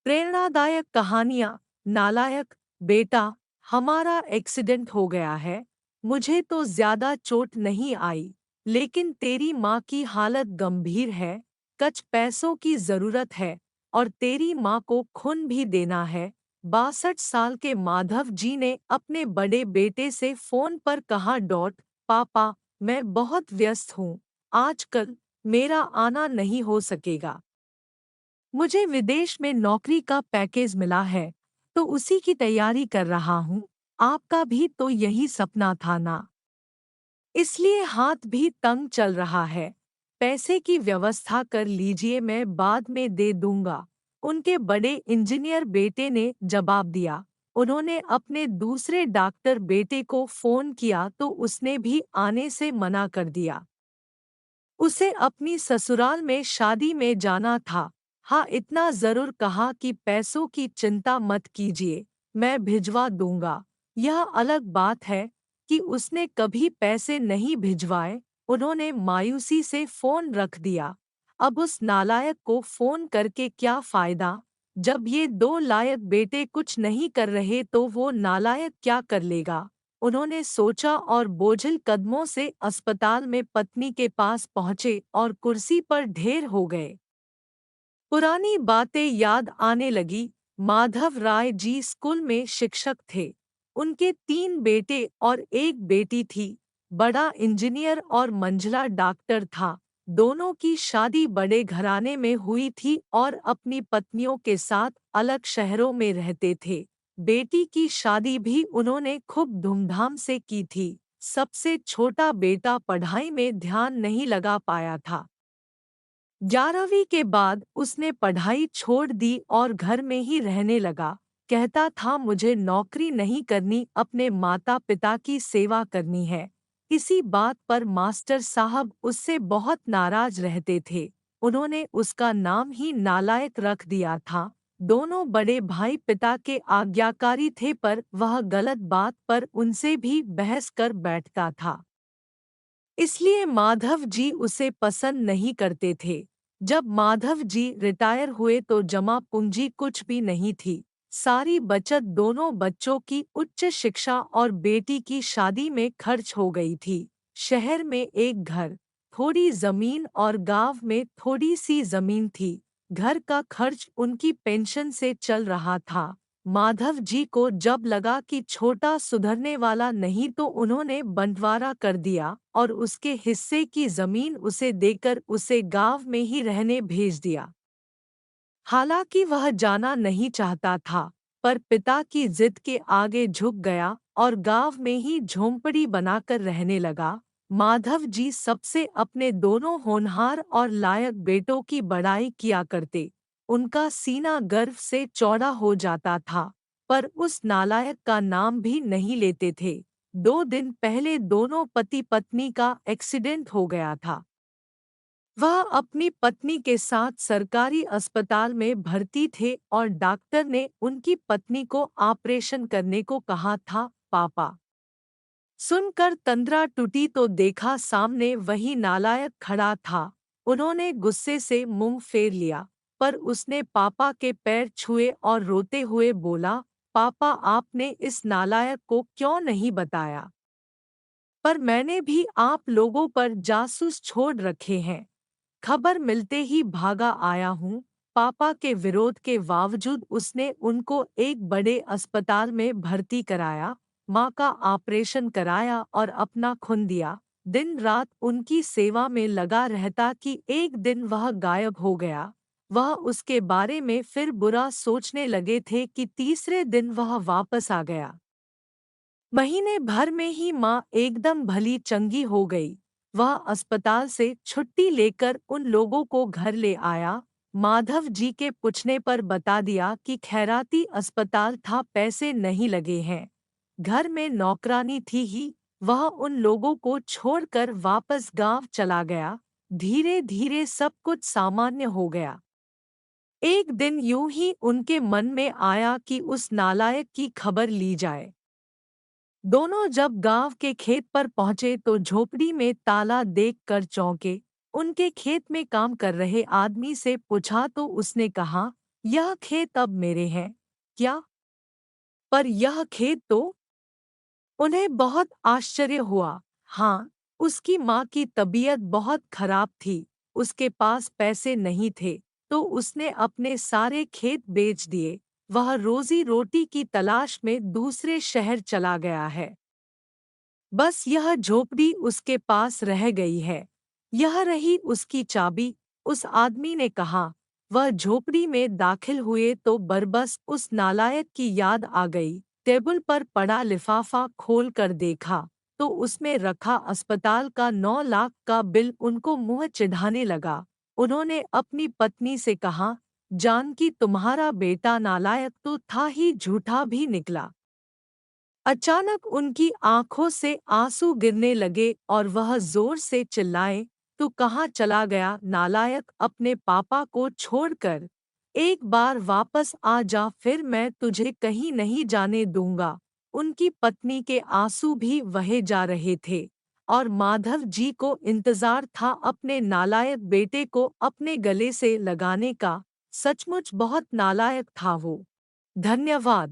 प्रेरणादायक कहानियाँ। नालायक बेटा, हमारा एक्सीडेंट हो गया है। मुझे तो ज्यादा चोट नहीं आई, लेकिन तेरी माँ की हालत गंभीर है। कुछ पैसों की जरूरत है और तेरी माँ को खून भी देना है। 62 साल के माधव जी ने अपने बड़े बेटे से फोन पर कहा। पापा, मैं बहुत व्यस्त हूँ आजकल, मेरा आना नहीं हो सकेगा। मुझे विदेश में नौकरी का पैकेज मिला है, तो उसी की तैयारी कर रहा हूँ। आपका भी तो यही सपना था ना? इसलिए हाथ भी तंग चल रहा है। पैसे की व्यवस्था कर लीजिए, मैं बाद में दे दूंगा। उनके बड़े इंजीनियर बेटे ने जवाब दिया। उन्होंने अपने दूसरे डॉक्टर बेटे को फोन किया तो उसने भी आने से मना कर दिया। उसे अपनी ससुराल में शादी में जाना था। हाँ, इतना जरूर कहा कि पैसों की चिंता मत कीजिए, मैं भिजवा दूंगा। यह अलग बात है कि उसने कभी पैसे नहीं भिजवाए। उन्होंने मायूसी से फोन रख दिया। अब उस नालायक को फोन करके क्या फायदा? जब ये दो लायक बेटे कुछ नहीं कर रहे तो वो नालायक क्या कर लेगा? उन्होंने सोचा और बोझिल कदमों से अस्पताल में पत्नी के पास पहुंचे और कुर्सी पर ढेर हो गए। पुरानी बातें याद आने लगी। माधव राय जी स्कूल में शिक्षक थे। उनके 3 बेटे और एक बेटी थी। बड़ा इंजीनियर और मंझला डॉक्टर था। दोनों की शादी बड़े घराने में हुई थी और अपनी पत्नियों के साथ अलग शहरों में रहते थे। बेटी की शादी भी उन्होंने खूब धूमधाम से की थी। सबसे छोटा बेटा पढ़ाई में ध्यान नहीं लगा पाया था। 11वीं के बाद उसने पढ़ाई छोड़ दी और घर में ही रहने लगा। कहता था, मुझे नौकरी नहीं करनी, अपने माता पिता की सेवा करनी है। इसी बात पर मास्टर साहब उससे बहुत नाराज रहते थे। उन्होंने उसका नाम ही नालायक रख दिया था। दोनों बड़े भाई पिता के आज्ञाकारी थे, पर वह गलत बात पर उनसे भी बहस कर बैठता था। इसलिए माधव जी उसे पसंद नहीं करते थे। जब माधव जी रिटायर हुए तो जमा पूंजी कुछ भी नहीं थी। सारी बचत दोनों बच्चों की उच्च शिक्षा और बेटी की शादी में खर्च हो गई थी। शहर में एक घर, थोड़ी जमीन और गांव में थोड़ी सी जमीन थी। घर का खर्च उनकी पेंशन से चल रहा था। माधव जी को जब लगा कि छोटा सुधरने वाला नहीं तो उन्होंने बंटवारा कर दिया और उसके हिस्से की जमीन उसे देकर उसे गांव में ही रहने भेज दिया। हालांकि वह जाना नहीं चाहता था, पर पिता की जिद के आगे झुक गया और गांव में ही झोंपड़ी बनाकर रहने लगा। माधव जी सबसे अपने दोनों होनहार और लायक बेटों की बड़ाई किया करते। उनका सीना गर्व से चौड़ा हो जाता था, पर उस नालायक का नाम भी नहीं लेते थे। 2 दिन पहले दोनों पति पत्नी का एक्सीडेंट हो गया था। वह अपनी पत्नी के साथ सरकारी अस्पताल में भर्ती थे और डॉक्टर ने उनकी पत्नी को ऑपरेशन करने को कहा था। पापा सुनकर तंद्रा टूटी तो देखा सामने वही नालायक खड़ा था। उन्होंने गुस्से से मुंह फेर लिया, पर उसने पापा के पैर छुए और रोते हुए बोला, पापा, आपने इस नालायक को क्यों नहीं बताया? पर मैंने भी आप लोगों पर जासूस छोड़ रखे हैं। खबर मिलते ही भागा आया हूँ। पापा के विरोध के बावजूद उसने उनको एक बड़े अस्पताल में भर्ती कराया, माँ का ऑपरेशन कराया और अपना खून दिया। दिन रात उनकी सेवा में लगा रहता कि एक दिन वह गायब हो गया। वह उसके बारे में फिर बुरा सोचने लगे थे कि तीसरे दिन वह वापस आ गया। महीने भर में ही माँ एकदम भली चंगी हो गई। वह अस्पताल से छुट्टी लेकर उन लोगों को घर ले आया। माधव जी के पूछने पर बता दिया कि खैराती अस्पताल था, पैसे नहीं लगे हैं। घर में नौकरानी थी ही। वह उन लोगों को छोड़कर वापस गांव चला गया। धीरे धीरे सब कुछ सामान्य हो गया। एक दिन यूं ही उनके मन में आया कि उस नालायक की खबर ली जाए। दोनों जब गांव के खेत पर पहुंचे तो झोपड़ी में ताला देखकर चौंके। उनके खेत में काम कर रहे आदमी से पूछा तो उसने कहा, यह खेत अब मेरे हैं क्या? पर यह खेत तो। उन्हें बहुत आश्चर्य हुआ। हाँ, उसकी माँ की तबीयत बहुत खराब थी, उसके पास पैसे नहीं थे, तो उसने अपने सारे खेत बेच दिए। वह रोजी रोटी की तलाश में दूसरे शहर चला गया है। बस यह झोपड़ी उसके पास रह गई है। यह रही उसकी चाबी। उस आदमी ने कहा। वह झोपड़ी में दाखिल हुए तो बरबस उस नालायक की याद आ गई। टेबल पर पड़ा लिफाफा खोल कर देखा तो उसमें रखा अस्पताल का 9 लाख का बिल उनको मुंह चिढ़ाने लगा। उन्होंने अपनी पत्नी से कहा, जानकी तुम्हारा बेटा नालायक तो था ही, झूठा भी निकला। अचानक उनकी आंखों से आंसू गिरने लगे और वह जोर से चिल्लाए, तू कहाँ चला गया नालायक, अपने पापा को छोड़कर? एक बार वापस आ जा, फिर मैं तुझे कहीं नहीं जाने दूंगा। उनकी पत्नी के आंसू भी बहे जा रहे थे और माधव जी को इंतजार था अपने नालायक बेटे को अपने गले से लगाने का। सचमुच बहुत नालायक था वो। धन्यवाद।